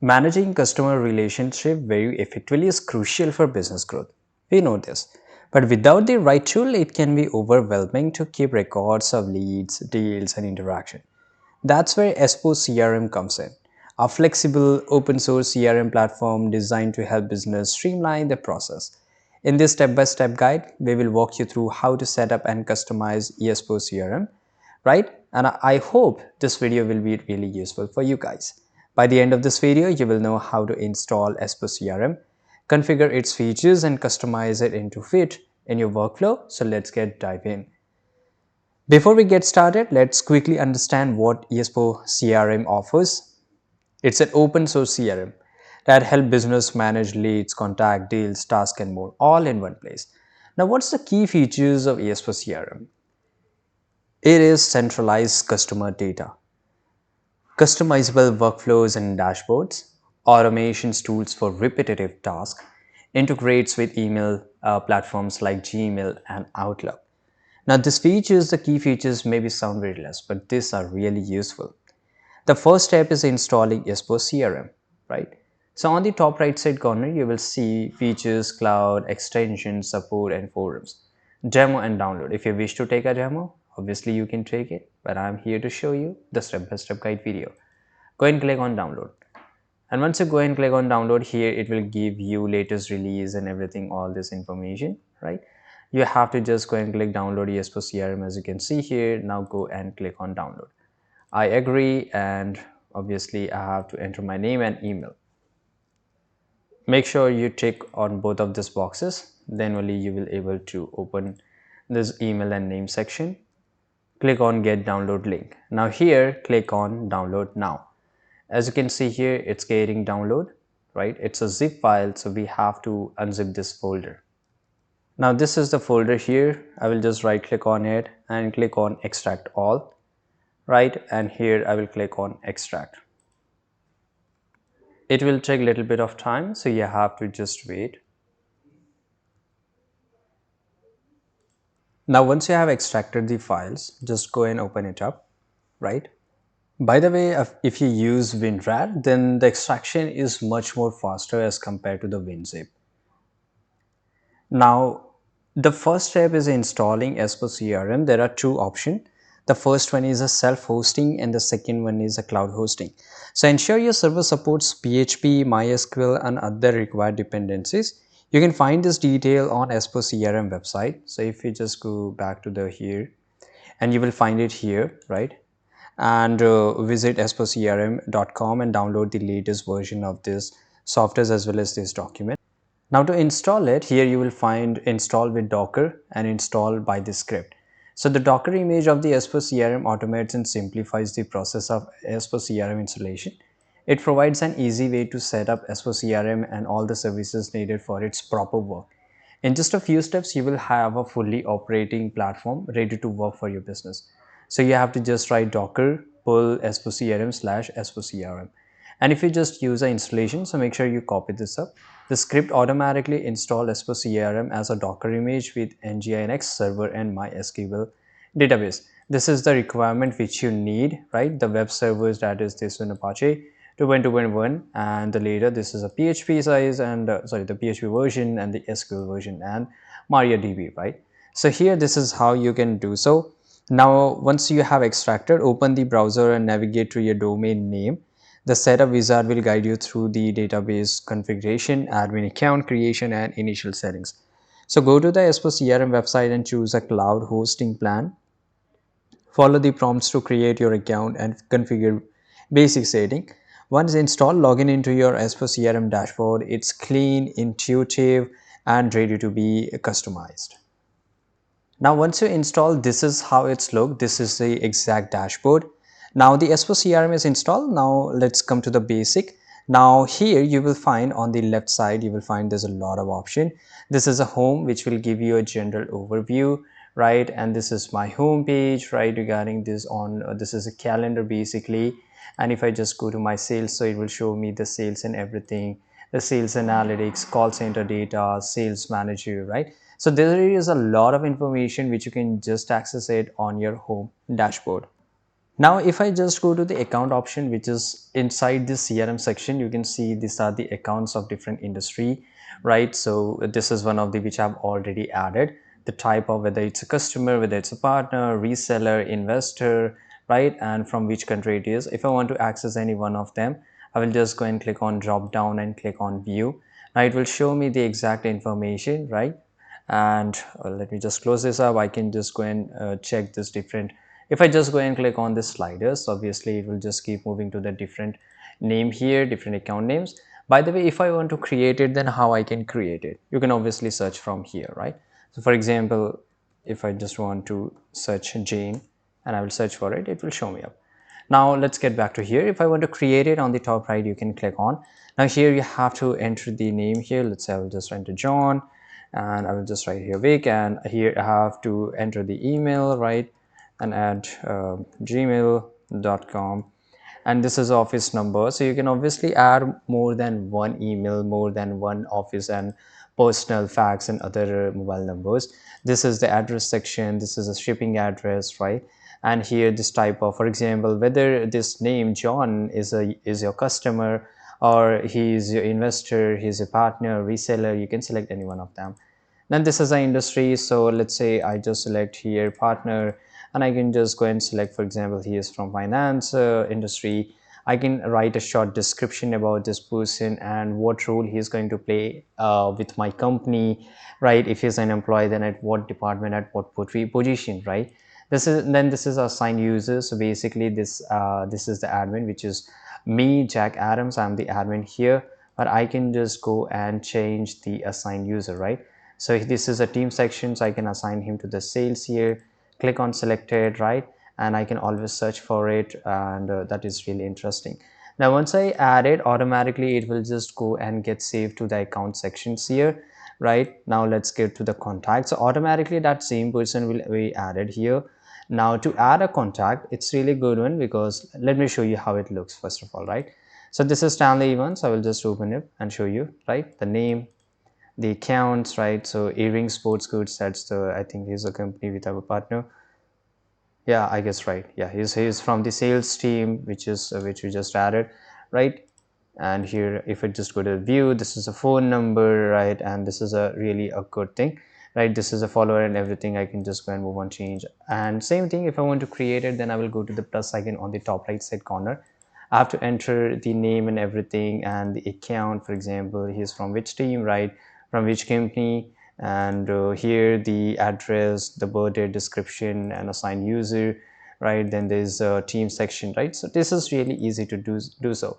Managing customer relationship very effectively is crucial for business growth. We know this. But without the right tool, it can be overwhelming to keep records of leads, deals, and interaction. That's where Espo CRM comes in, a flexible open source CRM platform designed to help business streamline the process. In this step-by-step guide, we will walk you through how to set up and customize Espo CRM, right? And I hope this video will be really useful for you guys. By the end of this video, you will know how to install Espo CRM, configure its features, and customize it into fit in your workflow. So let's get dive in. Before we get started, let's quickly understand what Espo CRM offers. It's an open source CRM that helps business manage leads, contact, deals, tasks, and more all in one place. Now, what's the key features of Espo CRM? It is centralized customer data, customizable workflows and dashboards, automations tools for repetitive tasks, integrates with email platforms like Gmail and Outlook. Now, these features, the key features maybe sound very less, but these are really useful. The first step is installing Espo CRM, right? So on the top right side corner, you will see features, cloud, extensions, support, and forums, demo and download. If you wish to take a demo, obviously you can take it, but I'm here to show you the step-by-step guide video. Go and click on download. And once you go and click on download here, it will give you latest release and everything, all this information, right? You have to just go and click download Espo CRM as you can see here. Now go and click on download. I agree, and obviously I have to enter my name and email. Make sure you tick on both of these boxes, then only you will able to open this email and name section. Click on get download link. Now here click on download now. As you can see here, it's getting download, right? It's a zip file, so we have to unzip this folder. Now this is the folder here. I will just right click on it and click on extract all, right? And here I will click on extract. It will take a little bit of time, so you have to just wait. Now once you have extracted the files, just go and open it up, right? By the way, if you use WinRAR, then the extraction is much more faster as compared to the WinZip. Now, the first step is installing Espo CRM. There are two options. The first one is a self-hosting and the second one is a cloud hosting. So ensure your server supports PHP, MySQL and other required dependencies. You can find this detail on Espo CRM website. So if you just go back to the here and you will find it here, right? And visit EspoCRM.com and download the latest version of this software as well as this document. Now to install it, here you will find install with Docker and install by the script. So the Docker image of the Espo CRM automates and simplifies the process of Espo CRM installation. It provides an easy way to set up Espo CRM and all the services needed for its proper work. In just a few steps, you will have a fully operating platform ready to work for your business. So you have to just write Docker pull Espo CRM / Espo CRM. And if you just use an installation, so make sure you copy this up. The script automatically install Espo CRM as a Docker image with nginx server and MySQL database. This is the requirement which you need, right? The web servers, that is this one Apache 2.2.1, and the later this is a PHP size and the PHP version and the SQL version and MariaDB, right? So here this is how you can do so. Now once you have extracted, open the browser and navigate to your domain name. The setup wizard will guide you through the database configuration, admin account creation and initial settings. So go to the Espo CRM website and choose a cloud hosting plan. Follow the prompts to create your account and configure basic setting. Once installed, log in into your Espo CRM dashboard. It's clean, intuitive and ready to be customized. Now once you install, this is how it's look. This is the exact dashboard. Now the Espo CRM is installed. Now let's come to the basic. Now here you will find on the left side, you will find there's a lot of option. This is a home which will give you a general overview, right? And this is my home page, right? Regarding this on this is a calendar basically. And if I just go to my sales, so it will show me the sales and everything, the sales analytics, call center data, sales manager, right? So there is a lot of information which you can just access it on your home dashboard. Now if I just go to the account option, which is inside this CRM section, you can see these are the accounts of different industry, right? So this is one of the which I've already added, the type of whether it's a customer, whether it's a partner, reseller, investor, right? And from which country it is. If I want to access any one of them, I will just go and click on drop down and click on view. Now it will show me the exact information, right? And let me just close this up. I can just go and check this different. If I just go and click on the sliders, obviously it will just keep moving to the different name here, different account names. By the way, if I want to create it, then how I can create it? You can obviously search from here, right? So for example, if I just want to search Jane and I will search for it, it will show me up. Now let's get back to here. If I want to create it, on the top right you can click on. Now here you have to enter the name here. Let's say I will just enter John and I will just write here Vic, and here I have to enter the email, right, and add gmail.com, and this is office number. So you can obviously add more than one email, more than one office and personal fax and other mobile numbers. This is the address section, this is a shipping address, right? And here this type of, for example, whether this name John is your customer, or he is your investor, he's a partner, reseller, you can select any one of them. Then this is the industry, so let's say I just select here partner, and I can just go and select, for example, he is from finance industry. I can write a short description about this person and what role he is going to play with my company, right? If he's an employee, then at what department, at what position, right? This is assigned user. So basically this is the admin, which is me, Jack Adams. I'm the admin here, but I can just go and change the assigned user, right? So this is a team section, so I can assign him to the sales here. Click on selected, right? And I can always search for it, and that is really interesting. Now once I add it, automatically it will just go and get saved to the account sections here, right? Now let's get to the contact. So automatically that same person will be added here. Now to add a contact, it's really good one, because let me show you how it looks first of all, right? So this is Stanley Evans. I will just open it and show you, right, the name, the accounts, right? So earring sports goods, that's the, I think he's a company with our partner. Yeah, I guess, right. Yeah, he's from the sales team, which is which we just added, right? And here if I just go to view, this is a phone number, right? And this is a really a good thing, right? This is a follower and everything. I can just go and move on, change. And same thing, if I want to create it, then I will go to the plus icon on the top right side corner. I have to enter the name and everything, and the account, for example, he's from which team, right, from which company, and here the address, the birth date, description, and assign user, right? Then there's a team section, right? So this is really easy to do so.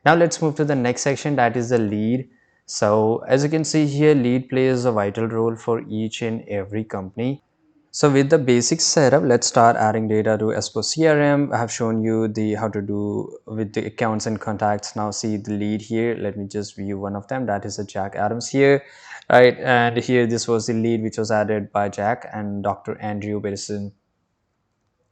Now let's move to the next section, that is the lead. So as you can see here, lead plays a vital role for each and every company. So with the basic setup, let's start adding data to Espo CRM. I have shown you the how to do with the accounts and contacts. Now see the lead here. Let me just view one of them. That is a Jack Adams here, right? And here this was the lead which was added by Jack and Dr. Andrew Bedison,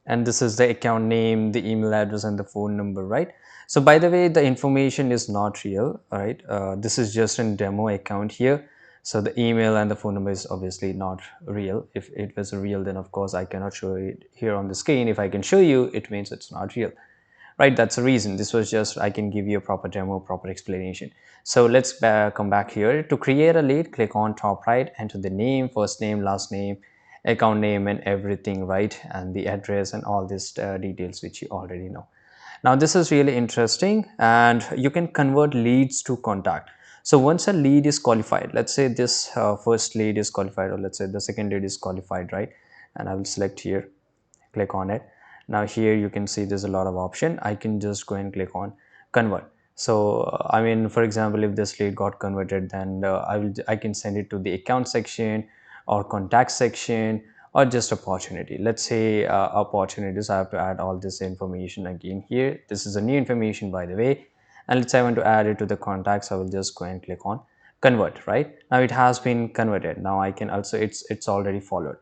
and this is the account name, the email address, and the phone number, right? So by the way, the information is not real, all right? This is just a demo account here, so the email and the phone number is obviously not real. If it was real, then of course I cannot show it here on the screen. If I can show you, it means it's not real, right? That's the reason. This was just, I can give you a proper demo, proper explanation. So let's come back here. To create a lead, click on top right, enter the name, first name, last name, account name, and everything, right? And the address and all these details which you already know. Now this is really interesting, and you can convert leads to contact. So once a lead is qualified, let's say this first lead is qualified, or let's say the second lead is qualified, right? And I will select here, click on it. Now here you can see there's a lot of option. I can just go and click on convert. So I mean, for example, if this lead got converted, then I can send it to the account section or contact section, or just opportunity. Let's say opportunities, I have to add all this information again here. This is a new information, by the way. And let's say I want to add it to the contacts. I will just go and click on convert. Right now it has been converted. Now I can also, it's already followed.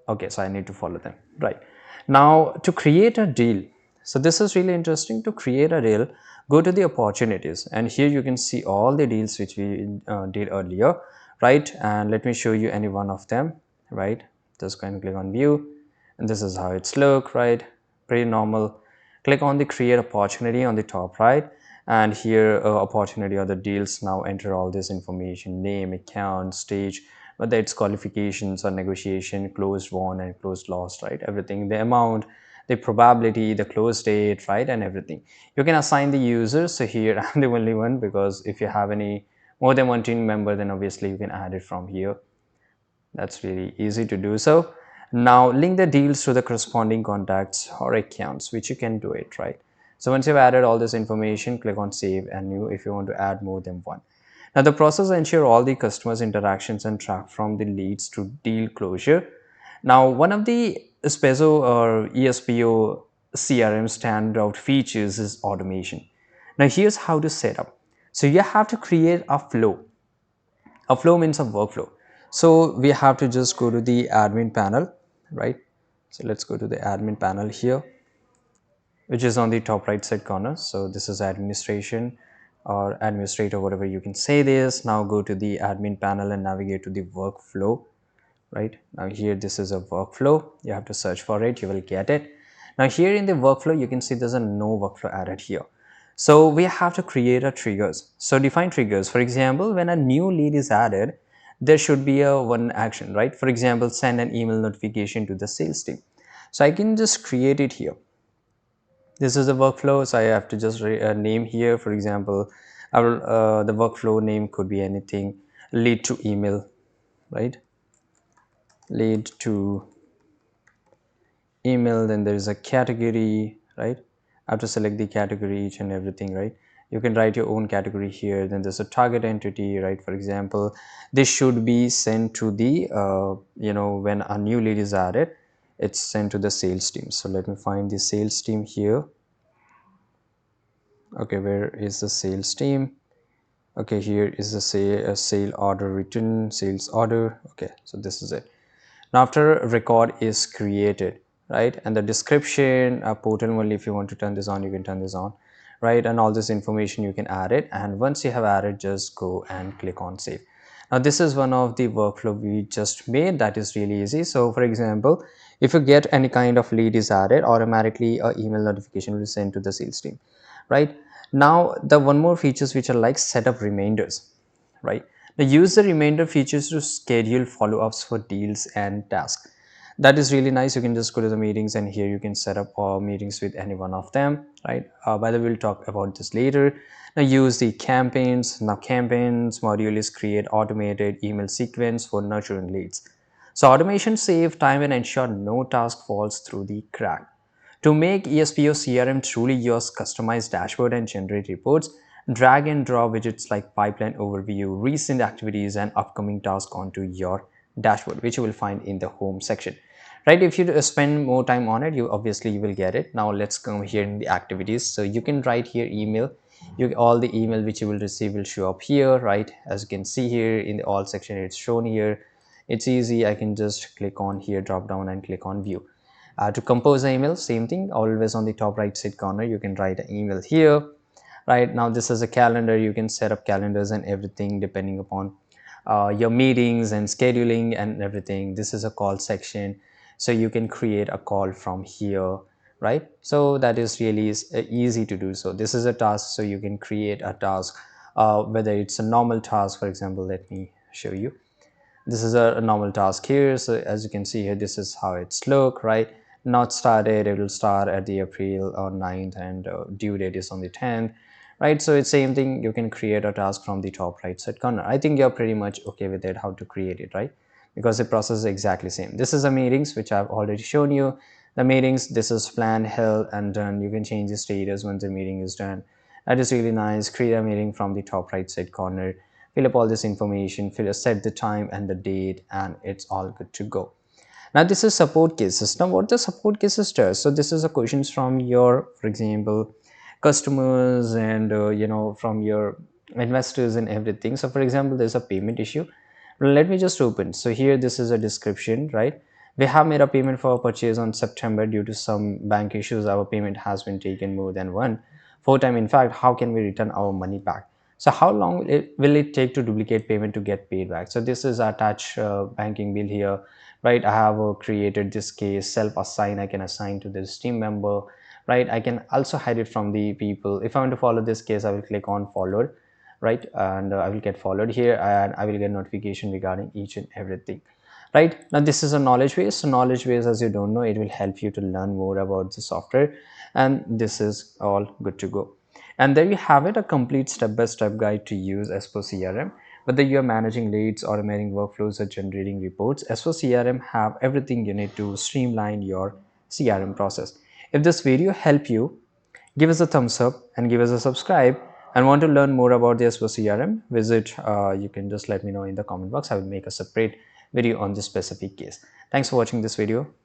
Okay, so I need to follow them, right? Now to create a deal, so this is really interesting. To create a deal, go to the opportunities, and here you can see all the deals which we did earlier, right? And let me show you any one of them, right? Just go and click on view, and this is how it's look, right? pretty normal. Click on the create opportunity on the top right, and here opportunity or the deals. Now enter all this information: name, account, stage, whether it's qualifications or negotiation, closed won and closed lost, right? Everything, the amount, the probability, the close date, right? And everything. You can assign the users. So here I'm the only one, because if you have any more than one team member, then obviously you can add it from here. That's really easy to do so. Now link the deals to the corresponding contacts or accounts, which you can do it, right? So once you've added all this information, click on save and new if you want to add more than one. Now the process ensure all the customers interactions and track from the leads to deal closure. Now one of the Espeso or ESPO CRM standout features is automation. Now here's how to set up. So you have to create a flow. A flow means a workflow. So we have to just go to the admin panel, right? So let's go to the admin panel here, which is on the top right side corner. So this is administration or administrator, whatever you can say this. Now go to the admin panel and navigate to the workflow. Right now here, this is a workflow. You have to search for it, you will get it. Now here in the workflow, you can see there's a no workflow added here. So we have to create a triggers. So define triggers. For example, when a new lead is added, there should be a one action, right? For example, send an email notification to the sales team. So I can just create it here. This is the workflow. So I have to just name here. For example, the workflow name could be anything. Lead to email, right? Lead to email. Then there is a category, right? I have to select the category, each and everything, right? You can write your own category here. Then there's a target entity, right? For example, this should be sent to the when a new lead is added, it's sent to the sales team. So let me find the sales team here. Okay, where is the sales team? Okay, here is the sale order written, sales order. Okay, so this is it. Now after a record is created, right, and the description, portal only, if you want to turn this on, you can turn this on, right, and all this information you can add it. And once you have added, just go and click on save. Now this is one of the workflow we just made that is really easy. So for example, if you get any kind of lead is added, automatically a email notification will be sent to the sales team, right? Now the one more features which are like setup reminders, right? Now use the reminder features to schedule follow-ups for deals and tasks. That is really nice. You can just go to the meetings and here you can set up meetings with any one of them, right? By the way, we'll talk about this later. Now use the campaigns. Now campaigns module is create automated email sequence for nurturing leads. So automation save time and ensure no task falls through the crack. To make ESPO CRM truly your customized dashboard and generate reports, drag and drop widgets like pipeline overview, recent activities, and upcoming tasks onto your dashboard, which you will find in the home section. Right, if you spend more time on it, you will get it. Now let's come here in the activities. So you can write here email. All the email which you will receive will show up here, right? As you can see here in the all section, it's shown here. It's easy. I can just click on here, drop down and click on view. To compose an email, same thing, always on the top right side corner, you can write an email here. Right now, this is a calendar. You can set up calendars and everything depending upon your meetings and scheduling and everything. This is a call section, so you can create a call from here, right? So that is really easy to do. So this is a task, so you can create a task, whether it's a normal task. For example, let me show you. This is a normal task here. So as you can see here, this is how it's look, right? Not started, it will start at the April or 9th, and due date is on the 10th, right? So it's same thing. You can create a task from the top right side corner. I think you're pretty much okay with it, how to create it, right? Because the process is exactly same. This is the meetings which I've already shown you. The meetings, this is planned, held, and done. You can change the status once the meeting is done. That is really nice. Create a meeting from the top right side corner, fill up all this information, set the time and the date, and it's all good to go. Now this is support cases. Now what the support cases does, so this is a questions from your, for example, customers and from your investors and everything. So for example, there's a payment issue. Let me just open. So here, this is a description, right? We have made a payment for a purchase on September. Due to some bank issues, our payment has been taken more than four time. In fact, how can we return our money back? So how long will it take to duplicate payment to get paid back? So this is attached banking bill here, right? I have created this case self assign. I can assign to this team member, right? I can also hide it from the people. If I want to follow this case, I will click on followed, right? And I will get followed here, and I will get notification regarding each and everything. Right now, this is a knowledge base. So knowledge base, as you don't know, it will help you to learn more about the software, and this is all good to go. And there you have it, a complete step-by-step guide to use Espo CRM. Whether you're managing leads, automating workflows, or generating reports, Espo CRM have everything you need to streamline your CRM process. If this video helped you, give us a thumbs up and give us a subscribe. And want to learn more about the Espo CRM, visit, you can just let me know in the comment box. I will make a separate video on this specific case. Thanks for watching this video.